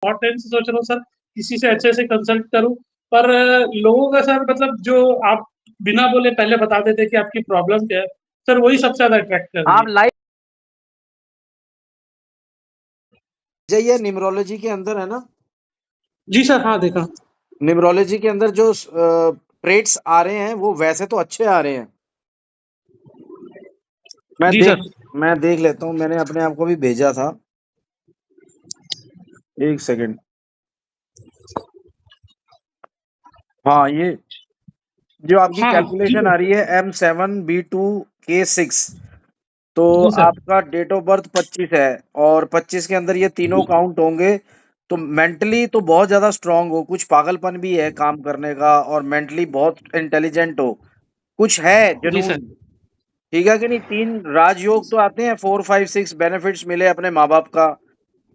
बहुत टाइम से सोच रहा हूँ सर किसी से अच्छे से कंसल्ट करूँ, पर लोगों का सर मतलब जो आप बिना बोले पहले बता देते कि आपकी प्रॉब्लम क्या है, सर वही सबसे ज़्यादा अट्रैक्ट कर रही आप है। लाइव जाइए, न्यूमरोलॉजी के अंदर है ना, जी सर, हाँ देखा। न्यूमरोलॉजी के अंदर जो ट्रेट्स आ रहे हैं वो वैसे तो अच्छे आ रहे हैं। मैं जी देख सर। मैं देख लेता हूँ, मैंने अपने आप को भी भेजा था, एक सेकंड। हाँ, ये जो आपकी हाँ, जी कैलकुलेशन आ सर। रही है M7B2K6, तो जी सर। आपका डेट ऑफ बर्थ 25 है और 25 के अंदर ये तीनों काउंट होंगे। तो मेंटली तो बहुत ज्यादा स्ट्रांग हो, कुछ पागलपन भी है काम करने का, और मेंटली बहुत इंटेलिजेंट हो, कुछ है जी सर। जुनून। ठीक है कि नहीं? 3 राजयोग तो आते हैं, 4, 5, 6 बेनिफिट्स मिले अपने माँ बाप का।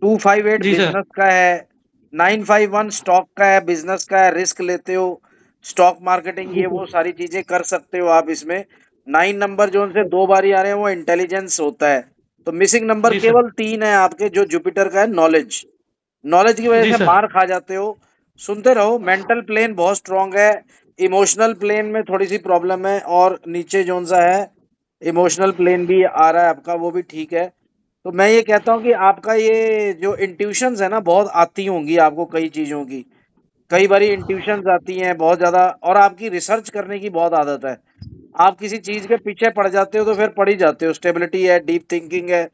258 जी सर। बिजनेस का है। 951 स्टॉक का है, बिजनेस का है, रिस्क लेते हो, स्टॉक मार्केटिंग, जी ये वो सर। सारी चीजें कर सकते हो आप इसमें। 9 नंबर जो उनसे 2 बारी आ रहे हैं वो इंटेलिजेंस होता है। तो मिसिंग नंबर जी सर। केवल 3 है आपके, जो जुपिटर का है नॉलेज। नॉलेज की वजह जी से सर। मार खा जाते हो। सुनते रहो, मेंटल प्लेन बहुत स्ट्रांग है। इमोशनल प्लेन में थोड़ी सी प्रॉब्लम है, और नीचे जोन सा है, इमोशनल प्लेन भी आ रहा है आपका, वो भी ठीक है। तो मैं ये कहता हूँ कि आपका ये जो इंट्यूशंस है ना, बहुत आती होंगी आपको कई चीजों की। कई बारी इंट्यूशंस आती हैं बहुत ज्यादा, और आपकी रिसर्च करने की बहुत आदत है। आप किसी चीज के पीछे पड़ जाते हो तो फिर पड़ ही जाते हो। स्टेबिलिटी है, डीप थिंकिंग है,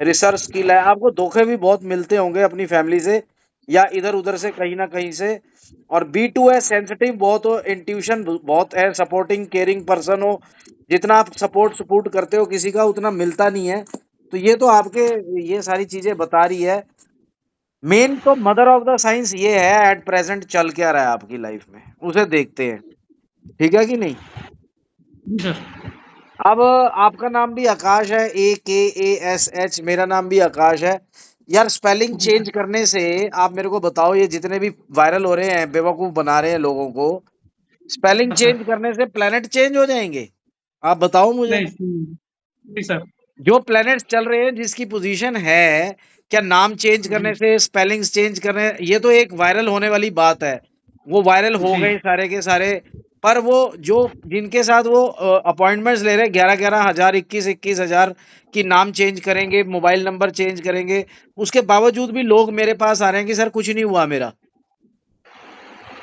रिसर्च स्किल है। आपको धोखे भी बहुत मिलते होंगे अपनी फैमिली से या इधर उधर से, कहीं ना कहीं से। और B2 है, सेंसिटिव बहुत हो, इंट्यूशन बहुत है, सपोर्टिंग केयरिंग पर्सन हो। जितना आप सपोर्ट सपोर्ट करते हो किसी का, उतना मिलता नहीं है। तो ये तो आपके, ये सारी चीजें बता रही है। मेन तो मदर ऑफ द साइंस ये है, एट प्रेजेंट चल क्या रहा है आपकी लाइफ में, उसे देखते हैं। ठीक है कि नहीं? जी सर। अब आपका नाम भी आकाश है, AKASH, मेरा नाम भी आकाश है। यार, स्पेलिंग जी चेंज सर। करने से आप मेरे को बताओ, ये जितने भी वायरल हो रहे हैं, बेवकूफ बना रहे हैं लोगों को, स्पेलिंग हाँ चेंज सर। करने से प्लेनेट चेंज हो जाएंगे? आप बताओ मुझे। नहीं। जी सर। जो प्लैनेट्स चल रहे हैं, जिसकी पोजीशन है, क्या नाम चेंज करने जी। से, स्पेलिंग्स चेंज करने, ये तो एक वायरल होने वाली बात है। वो वायरल हो जी। गए सारे के सारे। पर वो जो, जिनके साथ वो अपॉइंटमेंट्स ले रहे हैं, 11-11 हजार, 21-21 हजार की, नाम चेंज करेंगे, मोबाइल नंबर चेंज करेंगे, उसके बावजूद भी लोग मेरे पास आ रहे हैं कि सर कुछ नहीं हुआ मेरा।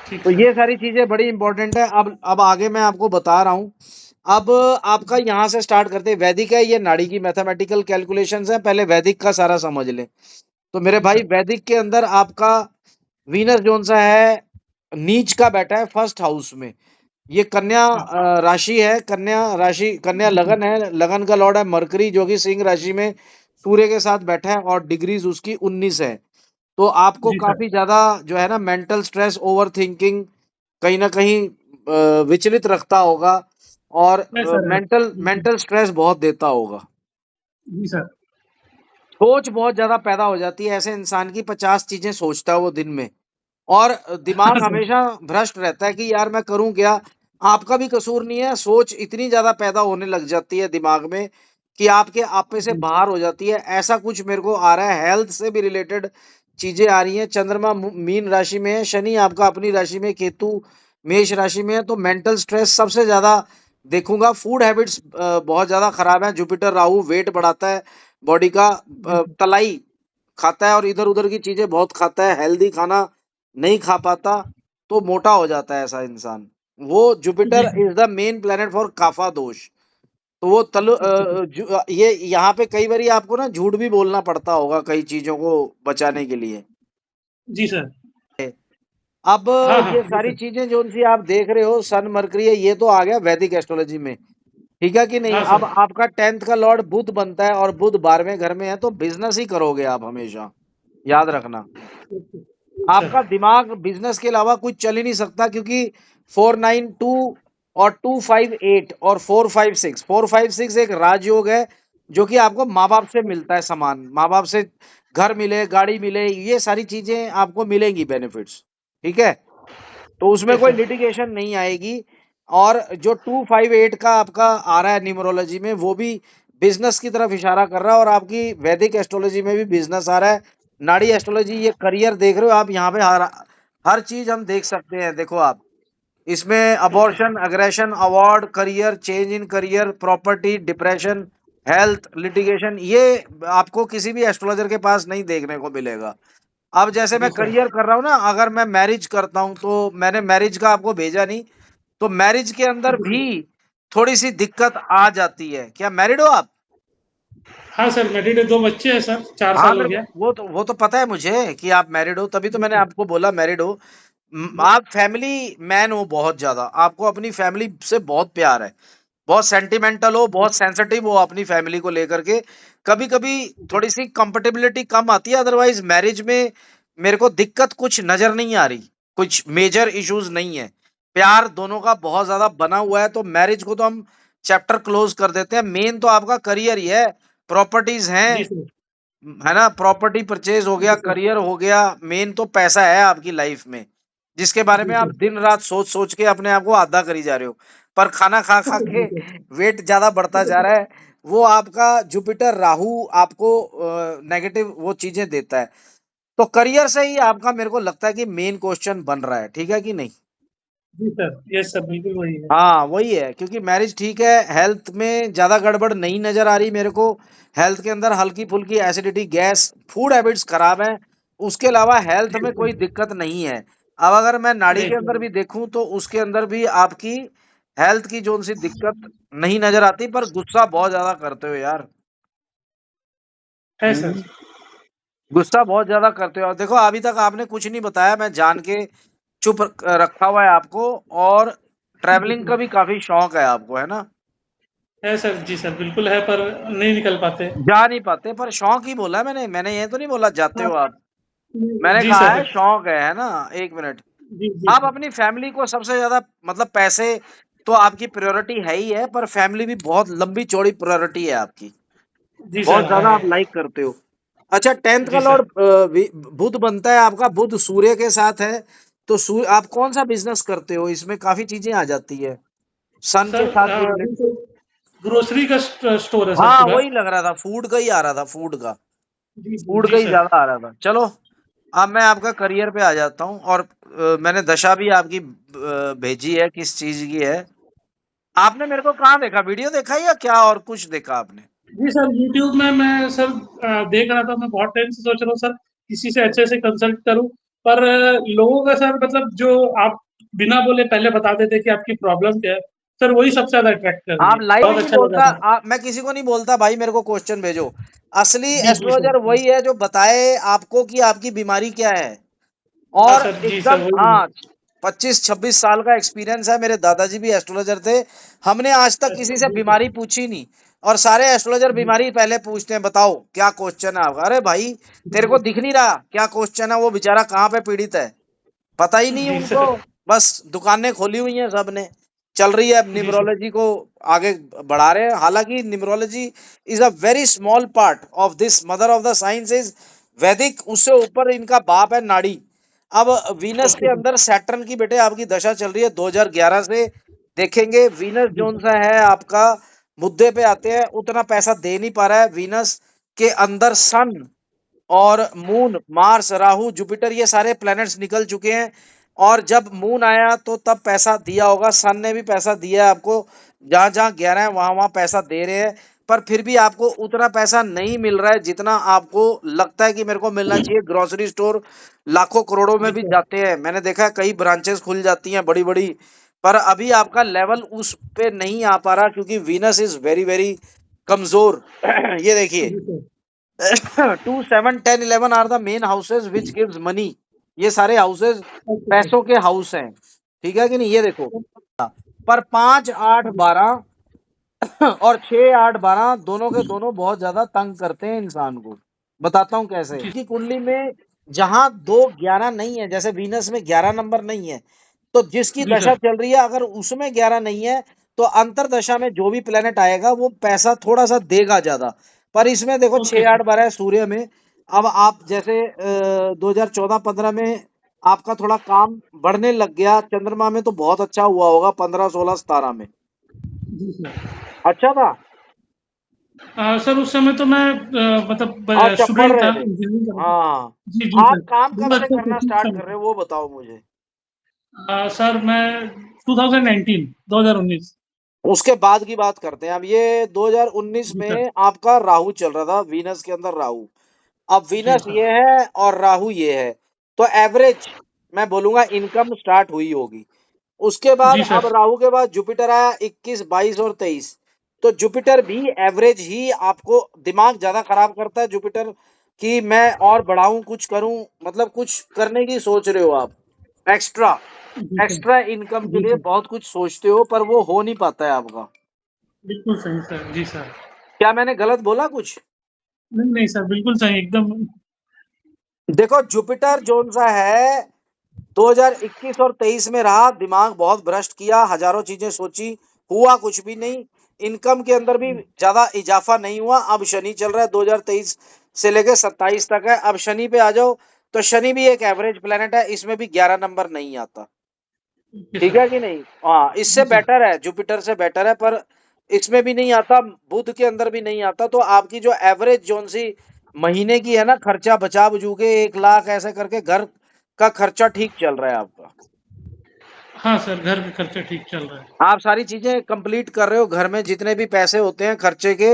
ठीक तो सर। ये सारी चीजें बड़ी इंपॉर्टेंट है। अब आगे मैं आपको बता रहा हूँ। अब आपका यहाँ से स्टार्ट करते हैं। वैदिक है, ये नाड़ी की मैथमेटिकल कैलकुलेशंस है, पहले वैदिक का सारा समझ लें। तो मेरे जी भाई, सर। वैदिक के अंदर आपका वीनस जोन सा है, नीच का बैठा है फर्स्ट हाउस में। ये कन्या हाँ। राशि है, कन्या राशि, कन्या जी सर। लगन है, लगन का लॉर्ड है मरकरी, जो कि सिंह राशि में सूर्य के साथ बैठा है, और डिग्रीज उसकी 19 है। तो आपको जी सर। काफी ज्यादा जो है ना, मेंटल स्ट्रेस, ओवर थिंकिंग, कहीं ना कहीं विचलित रखता होगा, और नहीं सर। मेंटल मेंटल स्ट्रेस बहुत देता होगा। जी सर। सोच बहुत ज्यादा पैदा हो जाती है ऐसे इंसान की, 50 चीजें सोचता है वो दिन में। और हाँ दिमाग सर। हमेशा भ्रष्ट रहता है कि यार मैं करूं क्या। आपका भी कसूर नहीं है, सोच इतनी ज्यादा पैदा होने लग जाती है दिमाग में कि आपके आपे से जी। बाहर हो जाती है। ऐसा कुछ मेरे को आ रहा है, हेल्थ से भी रिलेटेड चीजें आ रही हैं। चंद्रमा मीन राशि में है, शनि आपका अपनी राशि में, केतु मेष राशि में है। तो मेंटल स्ट्रेस सबसे ज्यादा देखूंगा। फूड हैबिट्स बहुत ज्यादा खराब है। जुपिटर राहु वेट बढ़ाता है बॉडी का, जी सर। तलाई खाता है और इधर उधर की चीजें बहुत खाता है, हेल्दी खाना नहीं खा पाता, तो मोटा हो जाता है ऐसा इंसान। वो जी Jupiter sir. Is the main planet for kapha dosha. तो वो ये यहाँ पे कई बार आपको ना झूठ भी बोलना पड़ता होगा कई चीजों को बचाने के लिए। जी सर। अब हाँ हाँ, ये जी सारी सर। चीजें जो सी आप देख रहे हो, सन मरकरी है, ये तो आ गया वैदिक एस्ट्रोलॉजी में। ठीक है कि नहीं? हाँ अब सर। आपका 10th का लॉर्ड बुध बनता है, और बुध 12वें घर में है, तो बिजनेस ही करोगे आप हमेशा, याद रखना। अच्छा। आपका दिमाग बिजनेस के अलावा कुछ चल ही नहीं सकता, क्योंकि 492 और 258 और 456, 456 एक राजयोग है, जो कि आपको माँ बाप से मिलता है सामान, माँ बाप से घर मिले, गाड़ी मिले, ये सारी चीजें आपको मिलेंगी बेनिफिट्स। ठीक है? तो उसमें ओके कोई सर। लिटिगेशन नहीं आएगी। और जो 258 का आपका आ रहा है न्यूमरोलॉजी में, वो भी बिजनेस की तरफ इशारा कर रहा है, और आपकी वैदिक एस्ट्रोलॉजी में भी बिजनेस आ रहा है। नाड़ी एस्ट्रोलॉजी, ये करियर देख रहे हो आप, यहाँ पे हर चीज हम देख सकते हैं। देखो आप, इसमें abortion, aggression, award, career, change in career, property, depression, health, litigation, ये आपको किसी भी एस्ट्रोलॉजर के पास नहीं देखने को मिलेगा। अब जैसे मैं जी सर। करियर कर रहा हूँ ना, अगर मैं मैरिज करता हूँ तो मैंने मैरिज का आपको भेजा नहीं, तो मैरिज के अंदर जी भी सर। थोड़ी सी दिक्कत आ जाती है। क्या मैरिड हो आप? हाँ सर, मेरे 2 बच्चे हैं सर, 4 हाँ, साल हो मेरे को गया। वो तो पता है मुझे कि आप मैरिड हो, तभी तो जी मैंने सर। आपको बोला मैरिड हो। आप फैमिली मैन हो बहुत ज्यादा, आपको अपनी फैमिली से बहुत प्यार है, बहुत सेंटिमेंटल हो, बहुत सेंसिटिव हो अपनी फैमिली को लेकर के। कभी कभी थोड़ी सी कंपेटेबिलिटी कम आती है, अदरवाइज मैरिज में मेरे को दिक्कत कुछ नजर नहीं आ रही, कुछ मेजर इश्यूज नहीं है। प्यार दोनों का बहुत ज्यादा बना हुआ है, तो मैरिज को तो हम चैप्टर क्लोज कर देते हैं। मेन तो आपका करियर ही है, प्रॉपर्टीज हैं, जी सर। है ना, प्रॉपर्टी परचेज हो गया, जी सर। करियर हो गया, मेन तो पैसा है आपकी लाइफ में, जिसके बारे जी में आप सर। दिन रात सोच सोच के अपने आप को आधा करी जा रहे हो। पर खाना खा खा के जी सर। वेट ज्यादा बढ़ता जा रहा है। वो आपका जुपिटर राहु आपको नेगेटिव वो चीजें देता है। तो करियर से ही आपका मेरे को लगता है कि मेन क्वेश्चन बन रहा है, ठीक है कि नहीं? जी सर। यस सर, बिल्कुल वही है। हाँ, वही है, क्योंकि मैरिज ठीक है, हेल्थ में ज्यादा गड़बड़ नहीं नजर आ रही मेरे को। हेल्थ के अंदर हल्की फुल्की एसिडिटी, गैस, फूड हैबिट्स खराब है, उसके अलावा हेल्थ जी में सर। कोई दिक्कत नहीं है। अब अगर मैं नाड़ी नहीं के अंदर सर। भी देखूं तो उसके अंदर भी आपकी हेल्थ की जोन सी दिक्कत नहीं नजर आती, पर गुस्सा बहुत ज्यादा करते हो यार। है सर। हम्म। गुस्सा बहुत ज्यादा करते हो। और देखो, अभी तक आपने कुछ नहीं बताया, मैं जान के चुप रखा हुआ है आपको। और जी ट्रैवलिंग का सर। भी काफी शौक है आपको, है ना? है सर, जी सर, बिल्कुल है, पर नहीं निकल पाते। जा नहीं पाते, पर शौक ही बोला है मैंने ये तो नहीं बोला जाते हाँ, हो आप। मैंने जी कहा सर। है शौक है ना? एक मिनट। जी, जी आप सर। अपनी फैमिली को सबसे ज्यादा, मतलब पैसे तो आपकी प्रायोरिटी है ही है, पर फैमिली भी बहुत लंबी चौड़ी प्रायोरिटी है आपकी, जी बहुत सर, ज्यादा आप है। लाइक करते हो। अच्छा, टेंथ का जी सर। लॉर्ड बुध बनता है आपका, बुध सूर्य के साथ है। तो सूर्य, आप कौन सा बिजनेस करते हो? इसमें काफी चीजें आ जाती है सन के सर साथ भी अभी रिलेटेड। तो ग्रोसरी का स्टोर है सर हाँ, पूरा। वही लग रहा था, फूड का ही आ रहा था, फूड का, जी, जी, फूड का जी ही सर। ज्यादा आ रहा था। चलो, अब मैं आपका करियर पे आ जाता हूँ। और मैंने दशा भी आपकी भेजी है, किस चीज की है? आपने मेरे को कहाँ देखा, वीडियो देखा या क्या और कुछ देखा आपने? जी सर, यूट्यूब में मैं सर देख रहा था, मैं बहुत टाइम से सोच रहा हूँ सर, किसी से अच्छे से कंसल्ट करूँ, पर लोगों का सर मतलब जो आप बिना बोले पहले बता देते कि आपकी प्रॉब्लम क्या है, सर वही सबसे ज़्यादा अट्रैक्ट कर रही आप है। लाइव भी बहुत नहीं अच्छा लगा बोलता, सर। मैं किसी को नहीं बोलता भाई मेरे को क्वेश्चन भेजो। असली जी, जी सर। एस्ट्रोलॉजर वही है जो बताए आपको कि आपकी बीमारी क्या है। हाँ और सर, जी सर, एकदम, वही है। हाँ, 25-26 साल का एक्सपीरियंस है, मेरे दादाजी भी एस्ट्रोलॉजर थे। हमने आज तक अच्छा, किसी से जी सर। बीमारी पूछी नहीं। और सारे एस्ट्रोलॉजर जी, बीमारी पहले पूछते हैं, बताओ क्या क्वेश्चन है आपका। अरे भाई, तेरे को जी, दिख नहीं रहा क्या क्वेश्चन है? वो बेचारा कहाँ पे पीड़ित है, पता ही नहीं जी उनको। सर। बस दुकानें खोली हुई हैं सबने, चल रही है, अब जी सर। न्यूमरोलॉजी को आगे बढ़ा रहे हैं। हालांकि numerology is a very small part of this, mother of the science is वैदिक, उससे ऊपर इनका बाप है नाड़ी। अब वीनस ओके के सर। अंदर सैटर्न की बेटे आपकी दशा चल रही है 2011 से। देखेंगे वीनस जी जोन सर। सा है आपका, मुद्दे पे आते हैं, उतना पैसा दे नहीं पा रहा है। वीनस के अंदर सन और मून, मार्स, राहु, जुपिटर, ये सारे प्लैनेट्स निकल चुके हैं। और जब मून आया तो तब पैसा दिया होगा, सन ने भी पैसा दिया है आपको, जहां जहां 11 है वहां वहां पैसा दे रहे हैं। पर फिर भी आपको उतना पैसा नहीं मिल रहा है जितना आपको लगता है कि मेरे को मिलना चाहिए। ग्रोसरी स्टोर लाखों करोड़ों में जी भी सर। जाते हैं, मैंने देखा है कई ब्रांचेस खुल जाती हैं बड़ी बड़ी। पर अभी आपका लेवल उस पे नहीं आ पा रहा, क्योंकि वीनस इज वेरी वेरी कमजोर। ये देखिए, जी sir. 2, 7, 10, 11 are the main houses which gives money. ये सारे हाउसेज ओके सर। पैसों के हाउस हैं, ठीक है कि नहीं? ये देखो, पर 5, 8, 12 और 6, 8, 12 दोनों के दोनों बहुत ज्यादा तंग करते हैं इंसान को। बताता हूँ कैसे। जी, की कुंडली में जहां 2, 11 नहीं है, जैसे वीनस में 11 नंबर नहीं है, तो जिसकी जी दशा सर। चल रही है अगर उसमें 11 नहीं है, तो अंतर दशा में जो भी प्लेनेट आएगा वो पैसा थोड़ा सा देगा ज्यादा। पर इसमें देखो, ओके छह सर। आठ बारह है सूर्य में। अब आप जैसे 2014-15 में आपका थोड़ा काम बढ़ने लग गया, चंद्रमा में तो बहुत अच्छा हुआ होगा, 15, 16, 17 में जी सर। अच्छा था। सर उस समय तो मैं मतलब अच्छा पढ़ स्टूडेंट था, रहे थे। इंजीनियरिंग कर रहा था। हाँ, जी, जी आप सर। काम कब से करना 2025 स्टार्ट साल कर रहे में। हो वो बताओ मुझे। सर मैं 2019, 2019। उसके बाद की बात करते हैं। अब ये 2019 जी सर। में आपका राहु चल रहा था, वीनस के अंदर राहु। अब जी वीनस सर। ये है और राहु ये है, तो एवरेज मैं बोलूंगा इनकम स्टार्ट हुई होगी। उसके बाद जी अब सर। राहु के बाद जुपिटर आया 21, 22 और 23। तो जुपिटर भी एवरेज ही आपको दिमाग ज्यादा खराब करता है जुपिटर, कि मैं और बढ़ाऊं कुछ करूं, मतलब कुछ करने की सोच रहे हो आप एक्स्ट्रा, जी सर। एक्स्ट्रा इनकम के जी लिए सर। बहुत कुछ सोचते हो पर वो हो नहीं पाता है आपका। बिल्कुल सही सर। जी सर। क्या मैंने गलत बोला कुछ? नहीं, नहीं सर, बिल्कुल सही एकदम। देखो जुपिटर जोन सा है, 2021 और 23 में रहा, दिमाग बहुत भ्रष्ट किया, हजारों चीजें सोची, हुआ कुछ भी नहीं। इनकम के अंदर भी ज्यादा इजाफा नहीं हुआ। अब शनि चल रहा है 2023 से लेके 27 तक है। अब शनि पे आ जाओ, तो शनि भी एक एवरेज प्लेनेट है, इसमें भी 11 नंबर नहीं आता। ओके ठीक सर। है कि नहीं? हाँ, इससे जी सर। बेटर है, जुपिटर से बेटर है, पर इसमें भी नहीं आता, बुध के अंदर भी नहीं आता। तो आपकी जो एवरेज जोन सी महीने की है ना, खर्चा बचा बचू के 1 लाख ऐसे करके घर का खर्चा ठीक चल रहा है आपका। हाँ सर, घर का खर्चा ठीक चल रहा है। आप सारी चीजें कंप्लीट कर रहे हो, घर में जितने भी पैसे होते हैं खर्चे के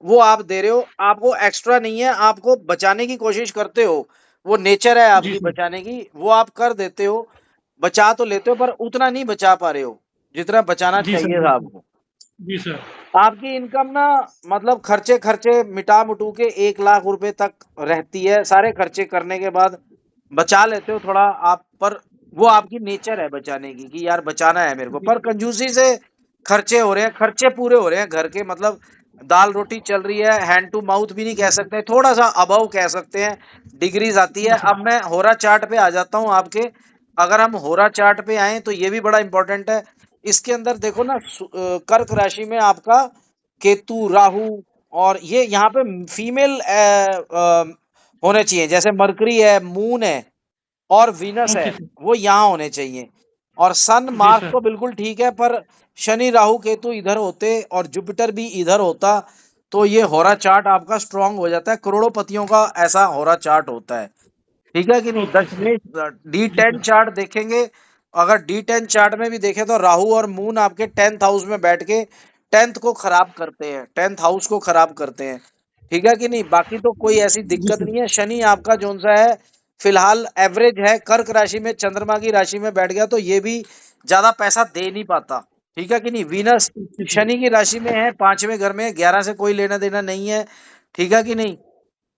वो आप दे रहे हो, आपको एक्स्ट्रा नहीं है, आपको बचाने की कोशिश करते हो। वो नेचर है जी आपकी सर। बचाने की, वो आप कर देते हो, बचा तो लेते हो पर उतना नहीं बचा पा रहे हो जितना बचाना जी सर। चाहिए जी था सर। आपको। जी सर। आपकी इनकम ना, मतलब खर्चे खर्चे मिटा मुटू के 1 लाख रुपए तक रहती है, सारे खर्चे करने के बाद बचा लेते हो थोड़ा आप, पर वो आपकी नेचर है बचाने की, कि यार बचाना है मेरे को, जी पर कंजूसी से खर्चे हो रहे हैं, खर्चे पूरे हो रहे हैं घर के, मतलब दाल रोटी चल रही है, हैंड टू माउथ भी नहीं कह सकते, थोड़ा सा अबव कह सकते हैं, डिग्रीज आती है। सर। अब मैं होरा चार्ट पे आ जाता हूँ आपके। अगर हम होरा चार्ट पे आए तो ये भी बड़ा इंपॉर्टेंट है। इसके अंदर देखो ना, कर्क राशि में आपका केतु, राहु, और ये यहाँ पे फीमेल होने चाहिए, जैसे मरकरी है, मून है और वीनस है, ओके सर। वो यहाँ होने चाहिए। और सन जी मार्स सर। तो बिल्कुल ठीक है, पर शनि राहु केतु इधर होते और जुपिटर भी इधर होता, तो ये होरा चार्ट आपका स्ट्रांग हो जाता है, करोड़ों का ऐसा होरा चार्ट होता है। ठीक है कि नहीं? Okay sir. दशमें डी जी टेन सर। चार्ट देखेंगे, अगर डी टेन चार्ट में भी देखें तो राहु और मून आपके 10th हाउस में बैठ के 10th को खराब करते हैं, 10th हाउस को खराब करते हैं। ठीक है कि नहीं? बाकी तो कोई ऐसी जी दिक्कत सर। नहीं है। शनि आपका जोन सा है, फिलहाल एवरेज है, कर्क राशि में चंद्रमा की राशि में बैठ गया तो ये भी ज्यादा पैसा दे नहीं पाता। ठीक है कि नहीं? Venus okay sir. शनि की राशि में है, 5वें घर में, 11 से कोई लेना देना नहीं है। ठीक है कि नहीं?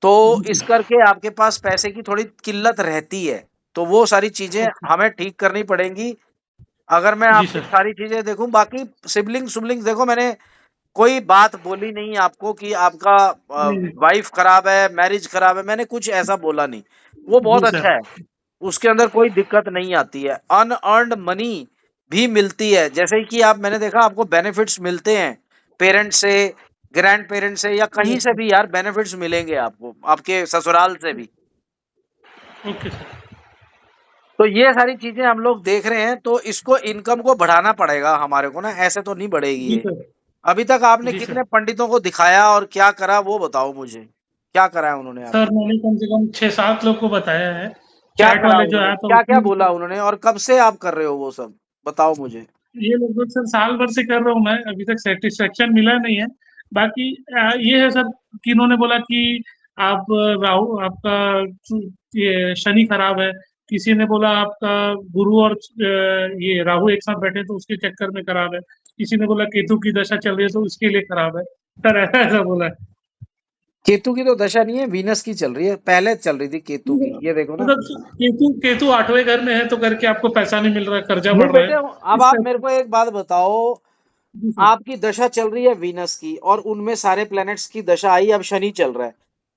तो जी इस सर। करके आपके पास पैसे की थोड़ी किल्लत रहती है, तो वो सारी चीजें ओके। हमें ठीक करनी पड़ेंगी। अगर मैं जी आपकी सर। सारी चीजें देखूं, बाकी सिबलिंग सिबलिंग देखो, मैंने कोई बात बोली नहीं आपको कि आपका नहीं, नहीं। वाइफ खराब है, मैरिज खराब है, मैंने कुछ ऐसा बोला नहीं। वो जी बहुत अच्छा सर। है, उसके अंदर कोई दिक्कत नहीं आती है। अनअर्न्ड मनी भी मिलती है, जैसे कि आप, मैंने देखा आपको बेनिफिट्स मिलते हैं पेरेंट्स से, ग्रैंड पेरेंट्स से, या कहीं से भी यार बेनिफिट्स मिलेंगे आपको, आपके ससुराल से भी। Okay sir. तो ये सारी चीजें हम लोग देख रहे हैं, तो इसको इनकम को बढ़ाना पड़ेगा हमारे को ना, ऐसे तो नहीं बढ़ेगी जी ये। सर। अभी तक आपने जी कितने सर। पंडितों को दिखाया और क्या करा वो बताओ मुझे, क्या करा है उन्होंने सर आपको? मैंने कम से कम 6-7 लोग को बताया है। क्या चैट करा वाले जो उन्होंने, ऐप है क्या क्या उसमें बोला उन्होंने, और कब से आप कर रहे हो वो सब, बताओ मुझे। ये लगभग सर साल भर से कर रहा हूँ मैं, अभी तक सेटिस्फेक्शन मिला नहीं है। बाकी ये है सर कि इन्होंने बोला कि आप राहु आपका ये शनि खराब है। किसी ने बोला आपका गुरु और ये राहु एक साथ बैठे तो उसके चक्कर में खराब है। किसी ने बोला केतु की दशा चल रही है तो उसके लिए खराब है। सर ऐसा बोला है। केतु की तो दशा नहीं है, वीनस की चल रही है, पहले चल रही थी केतु की, ये देखो ना। मतलब केतु केतु 8वें घर में है तो करके आपको पैसा नहीं मिल रहा, कर्जा नहीं बढ़ रहा है। बेटे, अब इस आप मेरे टाइप को एक बात बताओ, जी सर। आपकी दशा चल रही है वीनस की और उनमें सारे प्लैनेट्स की दशा आई, अब शनि चल रहा है,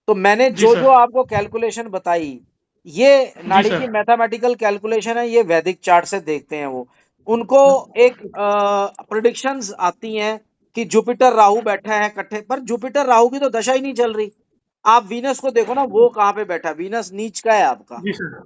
तो मैंने जी जो जो सर। आपको कैलकुलेशन बताई, ये जी नाड़ी की सर। मैथमेटिकल कैलकुलेशन है, ये वैदिक चार्ट से देखते हैं वो। उनको एक प्रिडिक्शंस आती हैं कि जुपिटर राहु बैठा है इकट्ठे, पर जुपिटर राहु की तो दशा ही नहीं चल रही। आप वीनस को देखो ना, वो कहाँ पे बैठा, वीनस नीच का है आपका। जी सर।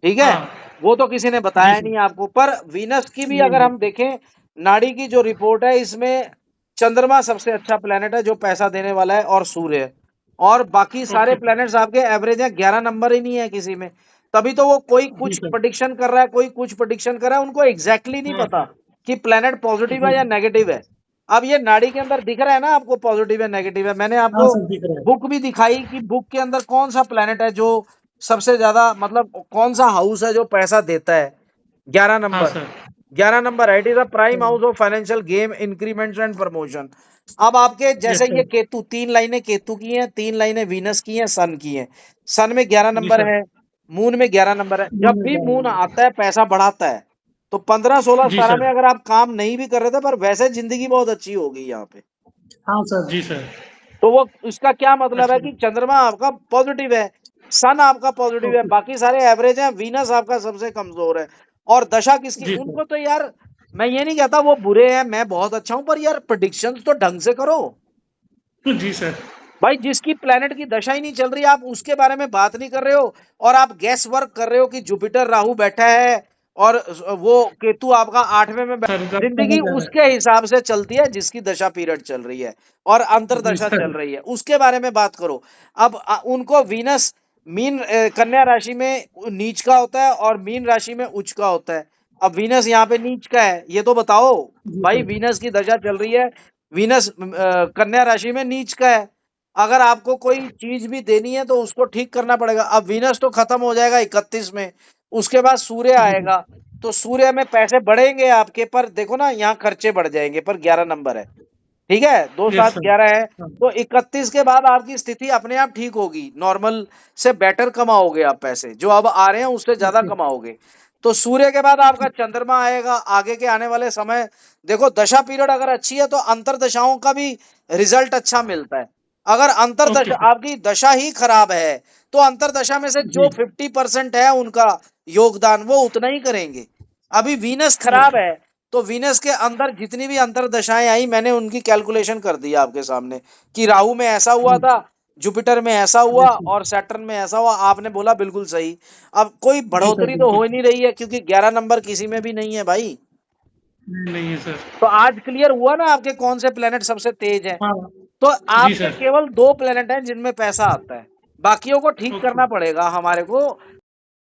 ठीक है? हाँ। वो तो किसी ने जी बताया सर। नहीं आपको, पर वीनस की भी नहीं, अगर नहीं। हम देखें, नाड़ी की जो रिपोर्ट है इसमें चंद्रमा सबसे अच्छा प्लेनेट है जो पैसा देने वाला है, और सूर्य है। और बाकी सारे ओके। प्लैनेट्स आपके एवरेज है, 11 नंबर ही नहीं है किसी में। तभी तो वो कोई जी कुछ सर। प्रेडिक्शन कर रहा है, कोई कुछ प्रेडिक्शन कर रहा है, उनको एग्जैक्टली नहीं हाँ, पता हाँ। कि प्लैनेट पॉजिटिव है जी, या नेगेटिव है। अब ये नाड़ी के अंदर दिख रहा है ना आपको, पॉजिटिव है नेगेटिव है। मैंने हाँ आपको सर, दिख रहा है। बुक भी दिखाई कि बुक के अंदर कौन सा प्लैनेट है जो सबसे ज्यादा, मतलब कौन सा हाउस है जो पैसा देता है। 11 हाँ नंबर। सर। 11 नंबर है, it is a prime hmm. House of financial game, increments and promotion. अब आपके यस जैसे सर। ये केतु, 3 लाइनें केतु की हैं, 3 लाइनें वीनस की हैं, सन की हैं। सन में 11 जी नंबर सर। है, मून में 11 नंबर है। जब भी मून हुँ। आता है पैसा बढ़ाता है। तो 15, 16, जी 17 सर। में अगर आप काम नहीं भी कर रहे थे, पर वैसे जिंदगी बहुत अच्छी होगी यहाँ पे। हाँ सर, जी सर। तो वो इसका क्या मतलब है अच्छा। कि चंद्रमा आपका पॉजिटिव है, सन आपका पॉजिटिव है, ओके। बाकी सारे एवरेज है, वीनस आपका सबसे कमजोर है। और दशा किसकी, जी सर। उनको तो यार, मैं ये नहीं कहता वो बुरे हैं, मैं बहुत अच्छा हूं, पर यार प्रेडिक्शंस तो ढंग से करो। जी सर। भाई जिसकी प्लेनेट की दशा ही नहीं चल रही, आप उसके बारे में बात नहीं कर रहे हो, और आप गैस वर्क कर रहे हो कि जुपिटर राहु बैठा है, और वो केतु आपका 8वें में सर, जब जिंदगी समझ आ रहा उसके हिसाब से चलती है जिसकी दशा पीरियड चल रही है, और है। जी अंतरदशा सर। चल रही है, उसके बारे में बात करो। अब उनको वीनस मीन कन्या राशि में नीच का होता है, और मीन राशि में उच्च का होता है। अब वीनस यहाँ पे नीच का है, ये तो बताओ। जी भाई सर। वीनस की दशा चल रही है, वीनस कन्या राशि में नीच का है। अगर आपको कोई चीज भी देनी है तो उसको ठीक करना पड़ेगा। अब वीनस तो खत्म हो जाएगा 31 में, उसके बाद सूर्य जी सर। आएगा। तो सूर्य में पैसे बढ़ेंगे आपके, पर देखो ना यहाँ खर्चे बढ़ जाएंगे, पर 11 नंबर है। ठीक है, दो यस सात सर। ग्यारह है। हाँ। तो 31 के बाद आपकी स्थिति अपने आप ठीक होगी, नॉर्मल से बेटर कमाओगे आप पैसे, जो अब आ रहे हैं उससे ज्यादा ओके। कमाओगे। तो सूर्य के बाद आपका चंद्रमा आएगा, आगे के आने वाले समय। देखो दशा पीरियड अगर अच्छी है तो अंतर दशाओं का भी रिजल्ट अच्छा मिलता है। अगर अंतर ओके दशा, सर। आपकी दशा ही खराब है, तो अंतर दशा में से जो जी। 50% है उनका योगदान, वो उतना ही करेंगे। अभी वीनस खराब ओके। है, तो वीनस के अंदर जितनी भी अंतर दशाएं आई, मैंने उनकी कैलकुलेशन कर दी आपके सामने, कि राहु में ऐसा हुआ जी। था, जुपिटर में ऐसा जी हुआ, सर। और सैटर्न में ऐसा हुआ। आपने बोला बिल्कुल सही। अब कोई जी सर, बढ़ोतरी तो हो बिल्कुल। ही नहीं रही है, क्योंकि 11 नंबर किसी में भी नहीं है भाई। नहीं, नहीं है सर। तो आज क्लियर हुआ ना आपके कौन से प्लेनेट सबसे तेज है। हाँ। तो जी आपके सर। केवल 2 प्लेनेट हैं जिनमें पैसा आता है, बाकियों को ठीक ओके। करना पड़ेगा हमारे को।